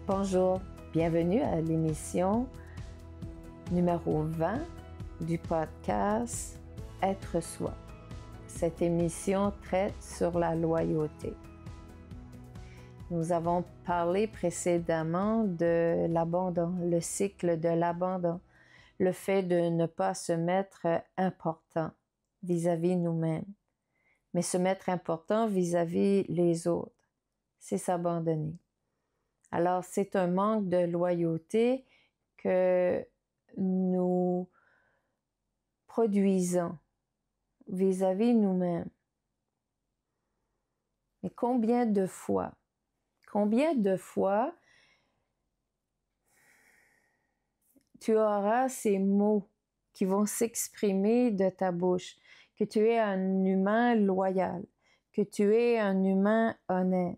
Bonjour, bienvenue à l'émission numéro 20 du podcast Être soi. Cette émission traite sur la loyauté. Nous avons parlé précédemment de l'abandon, le cycle de l'abandon, le fait de ne pas se mettre important vis-à-vis nous-mêmes, mais se mettre important vis-à-vis les autres, c'est s'abandonner. Alors, c'est un manque de loyauté que nous produisons vis-à-vis nous-mêmes. Mais combien de fois tu auras ces mots qui vont s'exprimer de ta bouche, que tu es un humain loyal, que tu es un humain honnête.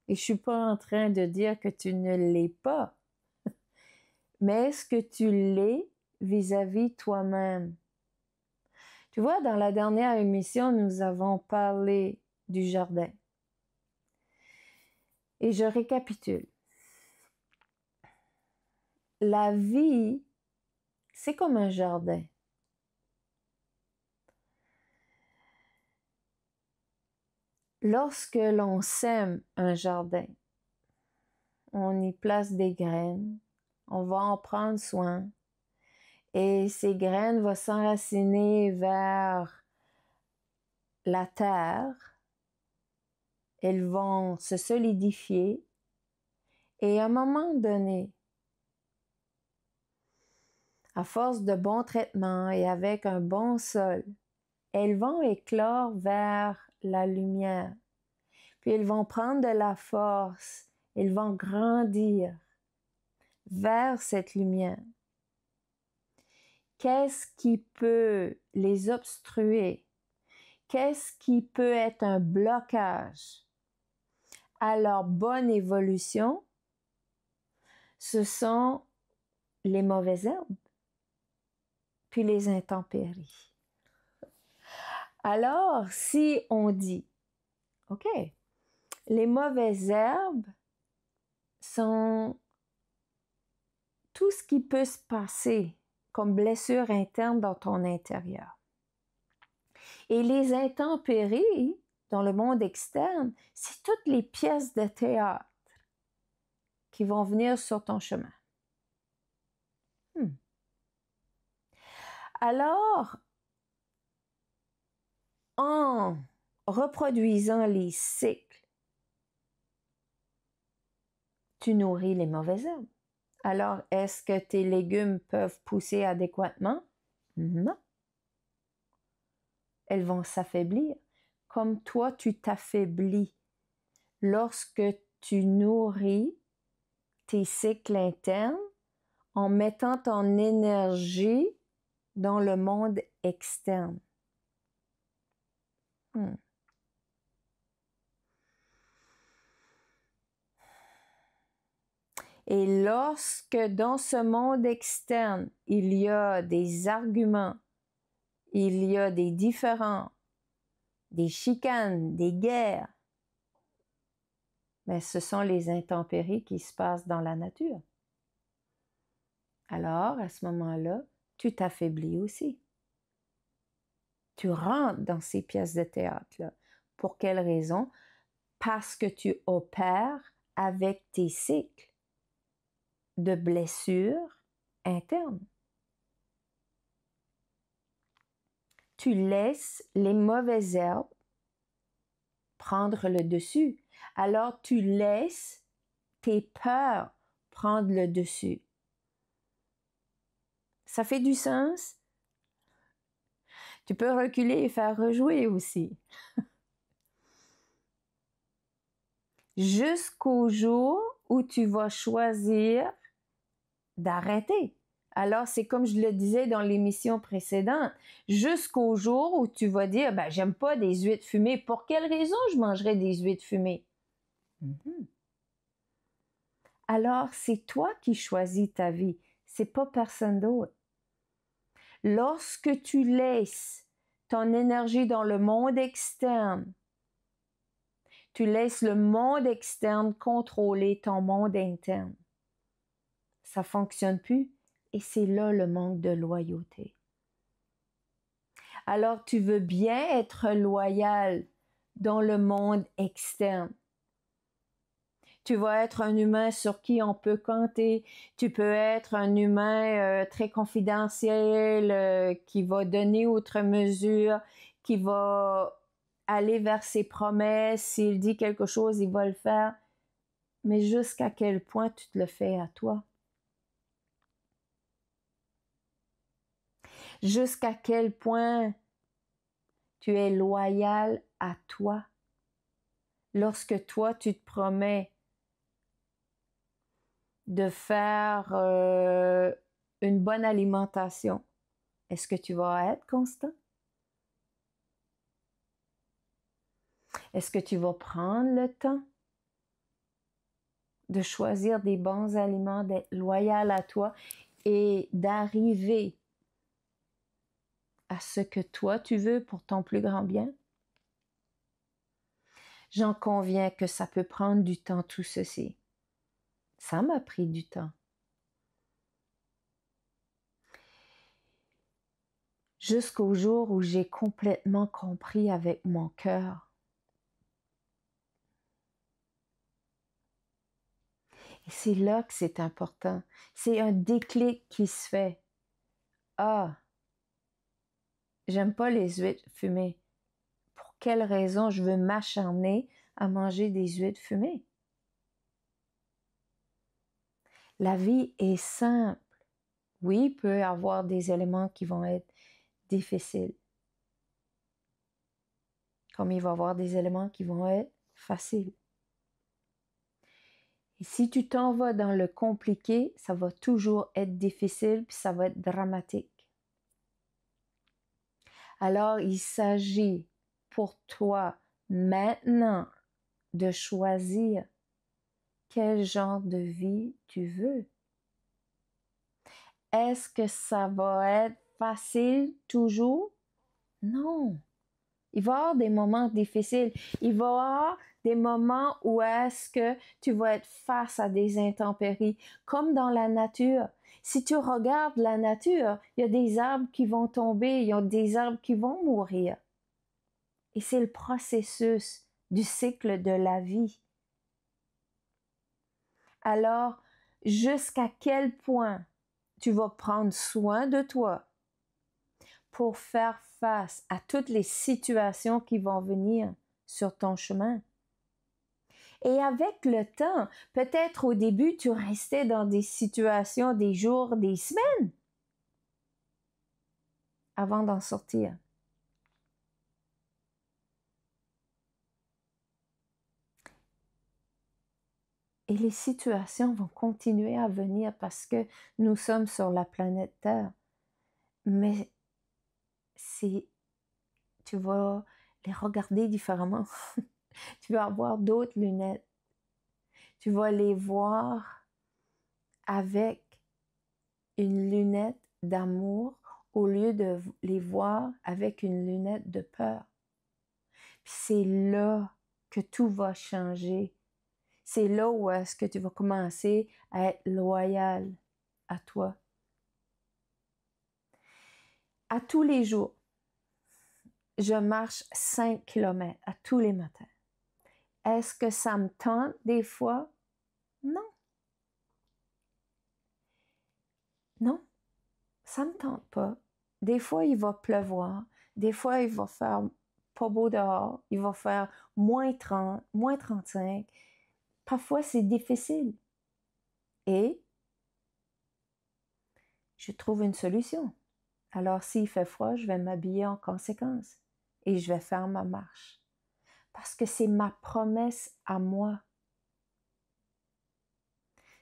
Et je suis pas en train de dire que tu ne l'es pas, mais est-ce que tu l'es vis-à-vis toi-même? Tu vois, dans la dernière émission, nous avons parlé du jardin. Et je récapitule. La vie, c'est comme un jardin. Lorsque l'on sème un jardin, on y place des graines, on va en prendre soin et ces graines vont s'enraciner vers la terre, elles vont se solidifier et à un moment donné, à force de bons traitements et avec un bon sol, elles vont éclore vers la lumière. Puis elles vont prendre de la force, elles vont grandir vers cette lumière. Qu'est-ce qui peut les obstruer? Qu'est-ce qui peut être un blocage à leur bonne évolution? Ce sont les mauvaises herbes, puis les intempéries. Alors, si on dit, OK, les mauvaises herbes sont tout ce qui peut se passer comme blessure interne dans ton intérieur. Et les intempéries dans le monde externe, c'est toutes les pièces de théâtre qui vont venir sur ton chemin. Alors, en reproduisant les cycles, tu nourris les mauvaises herbes. Alors, est-ce que tes légumes peuvent pousser adéquatement? Non. Elles vont s'affaiblir. Comme toi, tu t'affaiblis lorsque tu nourris tes cycles internes en mettant ton énergie dans le monde externe. Et lorsque dans ce monde externe, il y a des arguments, il y a des différends, des chicanes, des guerres, mais ce sont les intempéries qui se passent dans la nature. Alors, à ce moment-là, tu t'affaiblis aussi. Tu rentres dans ces pièces de théâtre-là. Pour quelle raison? Parce que tu opères avec tes cycles de blessures internes. Tu laisses les mauvaises herbes prendre le dessus. Alors, tu laisses tes peurs prendre le dessus. Ça fait du sens? Tu peux reculer et faire rejouer aussi. Jusqu'au jour où tu vas choisir d'arrêter. Alors, c'est comme je le disais dans l'émission précédente, jusqu'au jour où tu vas dire, j'aime pas des huîtres fumées. Pour quelle raison je mangerais des huîtres fumées? Alors, c'est toi qui choisis ta vie. C'est pas personne d'autre. Lorsque tu laisses ton énergie dans le monde externe, tu laisses le monde externe contrôler ton monde interne. ça ne fonctionne plus. Et c'est là le manque de loyauté. Alors, tu veux bien être loyal dans le monde externe. Tu vas être un humain sur qui on peut compter. Tu peux être un humain très confidentiel, qui va donner outre mesure, qui va aller vers ses promesses. S'il dit quelque chose, il va le faire. Mais jusqu'à quel point tu te le fais à toi? Jusqu'à quel point tu es loyal à toi? Lorsque toi, tu te promets de faire une bonne alimentation, est-ce que tu vas être constant? Est-ce que tu vas prendre le temps de choisir des bons aliments, d'être loyal à toi et d'arriver à ce que toi tu veux pour ton plus grand bien? J'en conviens que ça peut prendre du temps tout ceci. Ça m'a pris du temps. Jusqu'au jour où j'ai complètement compris avec mon cœur. Et c'est là que c'est important. C'est un déclic qui se fait. Ah, j'aime pas les huîtres fumées. Pour quelle raison je veux m'acharner à manger des huîtres fumées? La vie est simple. Oui, il peut y avoir des éléments qui vont être difficiles. Comme il va y avoir des éléments qui vont être faciles. Et si tu t'en vas dans le compliqué, ça va toujours être difficile puis ça va être dramatique. Alors, il s'agit pour toi maintenant de choisir quel genre de vie tu veux. Est-ce que ça va être facile toujours? Non. Il va y avoir des moments difficiles. Il va y avoir des moments où est-ce que tu vas être face à des intempéries, comme dans la nature. Si tu regardes la nature, il y a des arbres qui vont tomber, il y a des arbres qui vont mourir. Et c'est le processus du cycle de la vie. Alors, jusqu'à quel point tu vas prendre soin de toi pour faire face à toutes les situations qui vont venir sur ton chemin? Et avec le temps, peut-être au début, tu restais dans des situations, des jours, des semaines avant d'en sortir. Et les situations vont continuer à venir parce que nous sommes sur la planète Terre. Mais tu vas les regarder différemment. Tu vas avoir d'autres lunettes. Tu vas les voir avec une lunette d'amour au lieu de les voir avec une lunette de peur. Puis c'est là que tout va changer. C'est là où est-ce que tu vas commencer à être loyal à toi. À tous les jours, je marche 5 km à tous les matins. Est-ce que ça me tente des fois? Non. Non, ça ne me tente pas. Des fois, il va pleuvoir. Des fois, il va faire pas beau dehors. Il va faire moins 30, moins 35. Parfois, c'est difficile. Et je trouve une solution. Alors, s'il fait froid, je vais m'habiller en conséquence et je vais faire ma marche. Parce que c'est ma promesse à moi.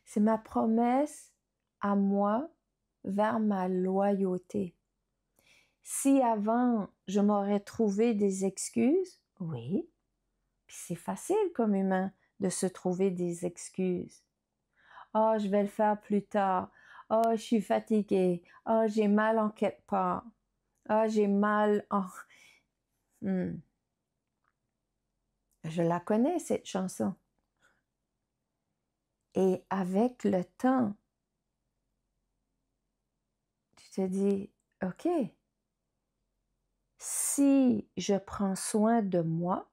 C'est ma promesse à moi vers ma loyauté. Si avant, je m'aurais trouvé des excuses, oui, puis c'est facile comme humain de se trouver des excuses. Ah, je vais le faire plus tard. Ah, je suis fatiguée. Ah, j'ai mal en quelque part. Ah, j'ai mal en... Je la connais, cette chanson. Et avec le temps, je te dis, OK, si je prends soin de moi,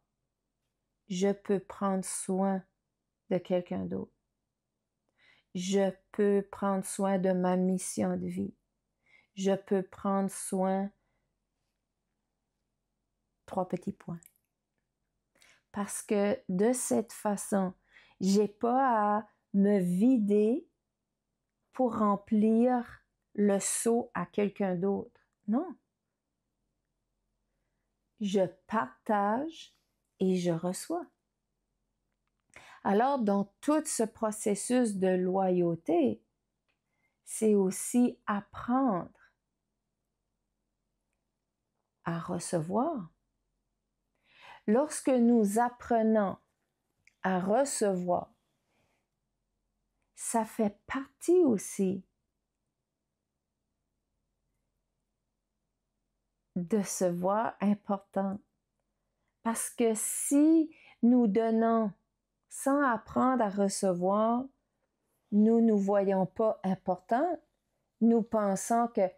je peux prendre soin de quelqu'un d'autre. Je peux prendre soin de ma mission de vie. Je peux prendre soin, 3 petits points. Parce que de cette façon, j'ai pas à me vider pour remplir le seau à quelqu'un d'autre. Non. Je partage et je reçois. Alors, dans tout ce processus de loyauté, c'est aussi apprendre à recevoir. Lorsque nous apprenons à recevoir, ça fait partie aussi de se voir important. Parce que si nous donnons sans apprendre à recevoir, nous ne nous voyons pas importants, nous pensons que,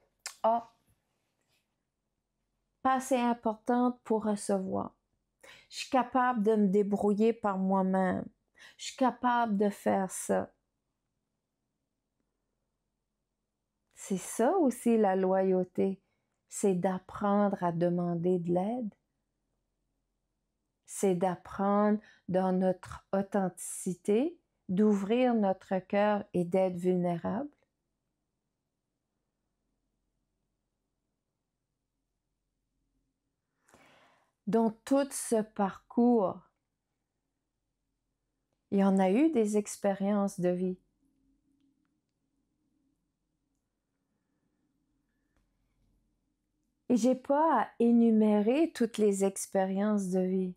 pas assez importante pour recevoir. Je suis capable de me débrouiller par moi-même. Je suis capable de faire ça. C'est ça aussi la loyauté, c'est d'apprendre à demander de l'aide. C'est d'apprendre dans notre authenticité, d'ouvrir notre cœur et d'être vulnérable. Dans tout ce parcours, il y en a eu des expériences de vie. Et j'ai pas à énumérer toutes les expériences de vie,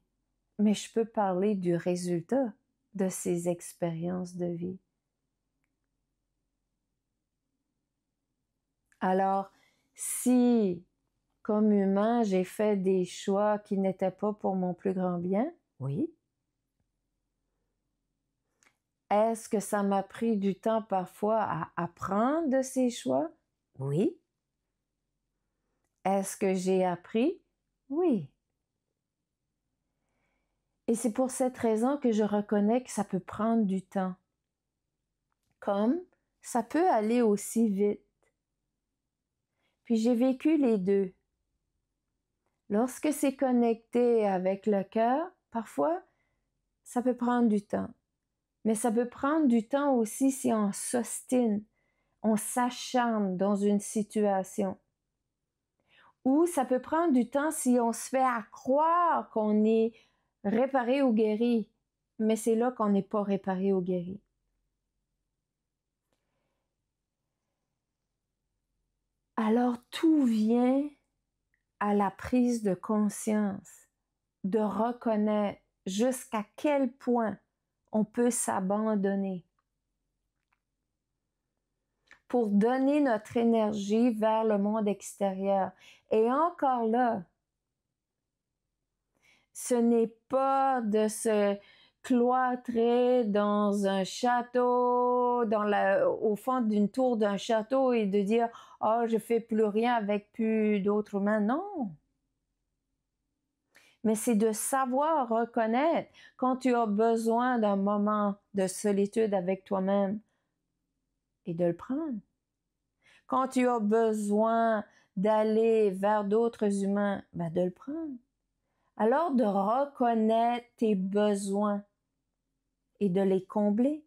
mais je peux parler du résultat de ces expériences de vie. Alors, si, comme humain, j'ai fait des choix qui n'étaient pas pour mon plus grand bien, oui. Est-ce que ça m'a pris du temps parfois à apprendre de ces choix? Oui. Est-ce que j'ai appris? Oui. Et c'est pour cette raison que je reconnais que ça peut prendre du temps. Comme ça peut aller aussi vite. Puis j'ai vécu les deux. Lorsque c'est connecté avec le cœur, parfois, ça peut prendre du temps. Mais ça peut prendre du temps aussi si on s'ostine, on s'acharne dans une situation. Ou ça peut prendre du temps si on se fait à croire qu'on est réparé ou guéri, mais c'est là qu'on n'est pas réparé ou guéri. Alors tout vient à la prise de conscience, de reconnaître jusqu'à quel point on peut s'abandonner pour donner notre énergie vers le monde extérieur. Et encore là, ce n'est pas de se cloîtrer dans un château, au fond d'une tour d'un château et de dire « Oh, je fais plus rien avec plus d'autres humains ». Non. Mais c'est de savoir reconnaître quand tu as besoin d'un moment de solitude avec toi-même et de le prendre. Quand tu as besoin d'aller vers d'autres humains, de le prendre. Alors de reconnaître tes besoins et de les combler.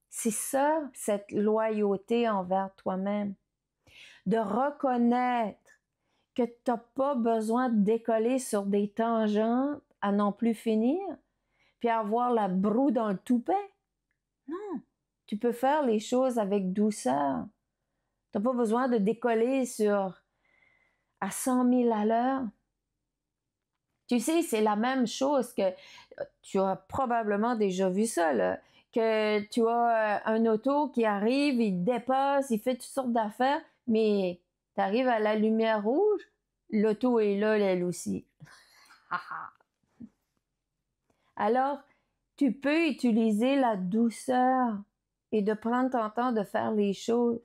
C'est ça, cette loyauté envers toi-même. De reconnaître que tu n'as pas besoin de décoller sur des tangentes à n'en plus finir, puis avoir la broue dans le toupet. Non, tu peux faire les choses avec douceur. Tu n'as pas besoin de décoller à 100 000 à l'heure. Tu sais, c'est la même chose que tu as probablement déjà vu ça, là, que tu as un auto qui arrive, il dépasse, il fait toutes sortes d'affaires, mais tu arrives à la lumière rouge, l'auto est là, elle aussi. Alors, tu peux utiliser la douceur et de prendre ton temps de faire les choses.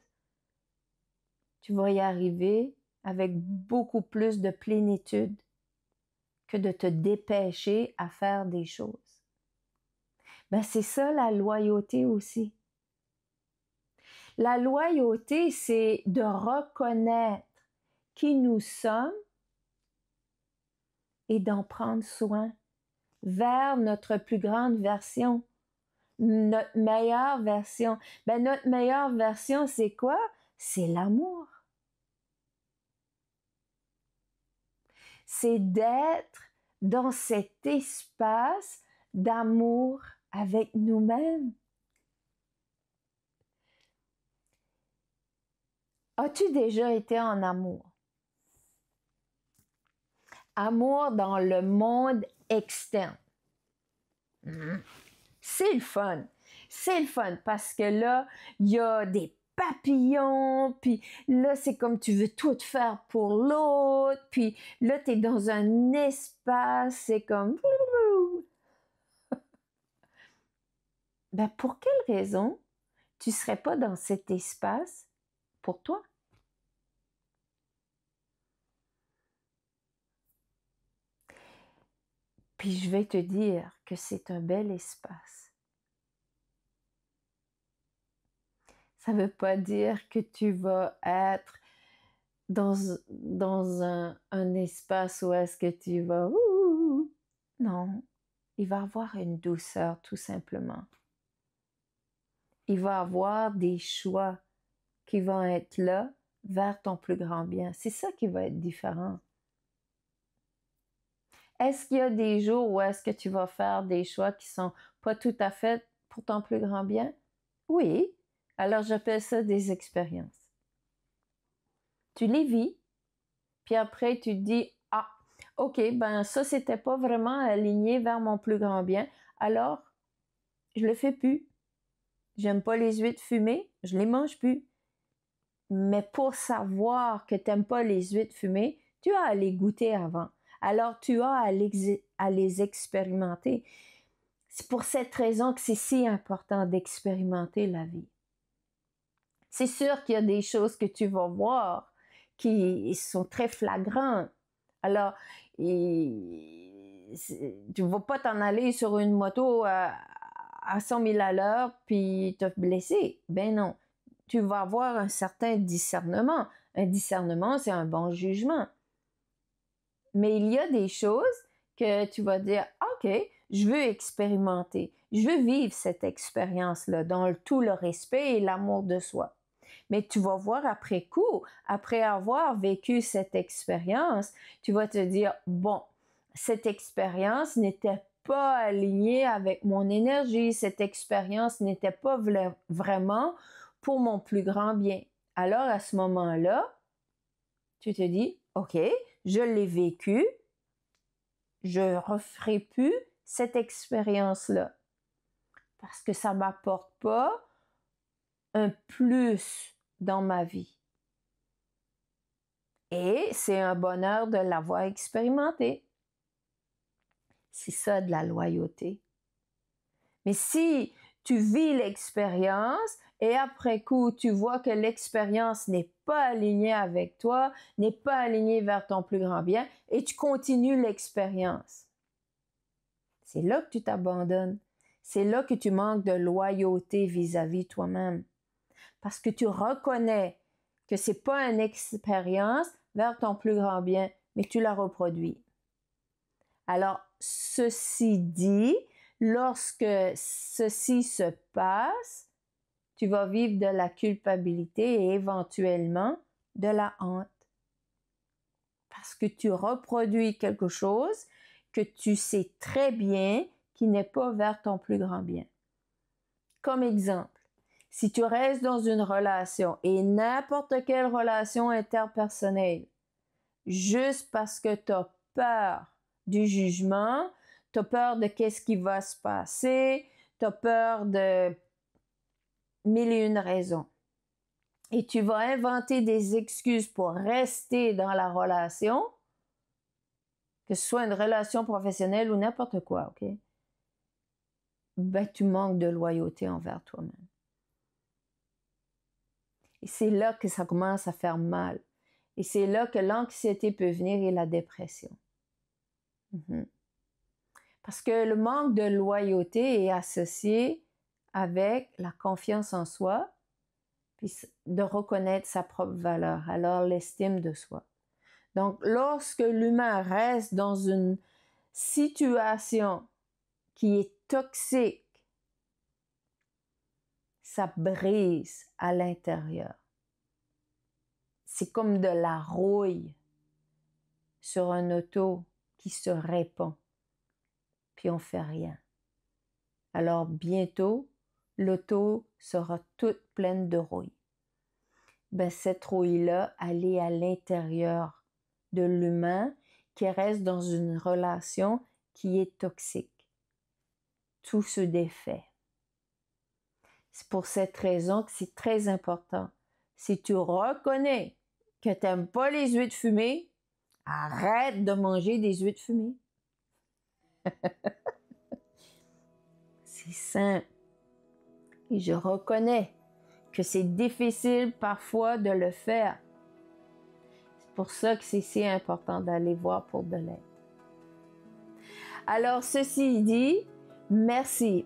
tu vas y arriver avec beaucoup plus de plénitude que de te dépêcher à faire des choses. Ben, c'est ça la loyauté aussi. La loyauté, c'est de reconnaître qui nous sommes et d'en prendre soin vers notre plus grande version, notre meilleure version. Ben, notre meilleure version, c'est quoi? C'est l'amour. C'est d'être dans cet espace d'amour avec nous-mêmes. As-tu déjà été en amour? Amour dans le monde externe. C'est le fun. C'est le fun parce que là, il y a des papillons, puis là, c'est comme tu veux tout faire pour l'autre, puis là, tu es dans un espace, c'est comme... Ben, pour quelle raison tu ne serais pas dans cet espace pour toi? Puis je vais te dire que c'est un bel espace. Ça ne veut pas dire que tu vas être dans un espace où est-ce que tu vas... Non, il va avoir une douceur tout simplement. Il va avoir des choix qui vont être là vers ton plus grand bien. C'est ça qui va être différent. Est-ce qu'il y a des jours où est-ce que tu vas faire des choix qui sont pas tout à fait pour ton plus grand bien? Oui. Alors j'appelle ça des expériences. Tu les vis, puis après tu te dis, ah, ok, ben ça c'était pas vraiment aligné vers mon plus grand bien, alors je le fais plus. J'aime pas les huîtres fumées, je les mange plus. Mais pour savoir que tu n'aimes pas les huîtres fumées, tu as à les goûter avant. Alors, tu as à les expérimenter. C'est pour cette raison que c'est si important d'expérimenter la vie. C'est sûr qu'il y a des choses que tu vas voir qui sont très flagrantes. Alors, tu ne vas pas t'en aller sur une moto à 100 000 à l'heure puis te blesser. Ben non. Tu vas avoir un certain discernement. Un discernement, c'est un bon jugement. Mais il y a des choses que tu vas dire, OK, je veux expérimenter. Je veux vivre cette expérience-là dans tout le respect et l'amour de soi. Mais tu vas voir après coup, après avoir vécu cette expérience, tu vas te dire, bon, cette expérience n'était pas alignée avec mon énergie, cette expérience n'était pas vraiment pour mon plus grand bien. Alors à ce moment-là, tu te dis, OK, je l'ai vécu, je ne referai plus cette expérience-là parce que ça ne m'apporte pas un plus dans ma vie. Et c'est un bonheur de l'avoir expérimenté. C'est ça de la loyauté. Mais si tu vis l'expérience et après coup, tu vois que l'expérience n'est pas alignée avec toi, n'est pas alignée vers ton plus grand bien et tu continues l'expérience, c'est là que tu t'abandonnes. C'est là que tu manques de loyauté vis-à-vis toi-même. Parce que tu reconnais que ce n'est pas une expérience vers ton plus grand bien, mais tu la reproduis. Alors, ceci dit, lorsque ceci se passe, tu vas vivre de la culpabilité et éventuellement de la honte. Parce que tu reproduis quelque chose que tu sais très bien qui n'est pas vers ton plus grand bien. Comme exemple, si tu restes dans une relation et n'importe quelle relation interpersonnelle, juste parce que tu as peur du jugement, tu as peur de qu'est-ce qui va se passer, tu as peur de mille et une raisons. Et tu vas inventer des excuses pour rester dans la relation, que ce soit une relation professionnelle ou n'importe quoi, OK? Ben, tu manques de loyauté envers toi-même. Et c'est là que ça commence à faire mal. Et c'est là que l'anxiété peut venir et la dépression. Parce que le manque de loyauté est associé avec la confiance en soi, puis de reconnaître sa propre valeur, alors l'estime de soi. Donc, lorsque l'humain reste dans une situation qui est toxique, ça brise à l'intérieur. C'est comme de la rouille sur un auto qui se répand, puis on ne fait rien. Alors bientôt, l'auto sera toute pleine de rouille. Ben, cette rouille-là, elle est à l'intérieur de l'humain qui reste dans une relation qui est toxique. Tout se défait. C'est pour cette raison que c'est très important. Si tu reconnais que tu n'aimes pas les huîtres fumées, arrête de manger des huîtres fumées. C'est simple. Et je reconnais que c'est difficile parfois de le faire. C'est pour ça que c'est si important d'aller voir pour de l'aide. Alors, ceci dit, merci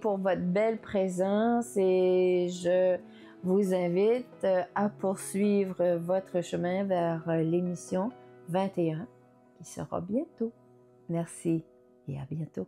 pour votre belle présence et je vous invite à poursuivre votre chemin vers l'émission 21 qui sera bientôt. Merci et à bientôt.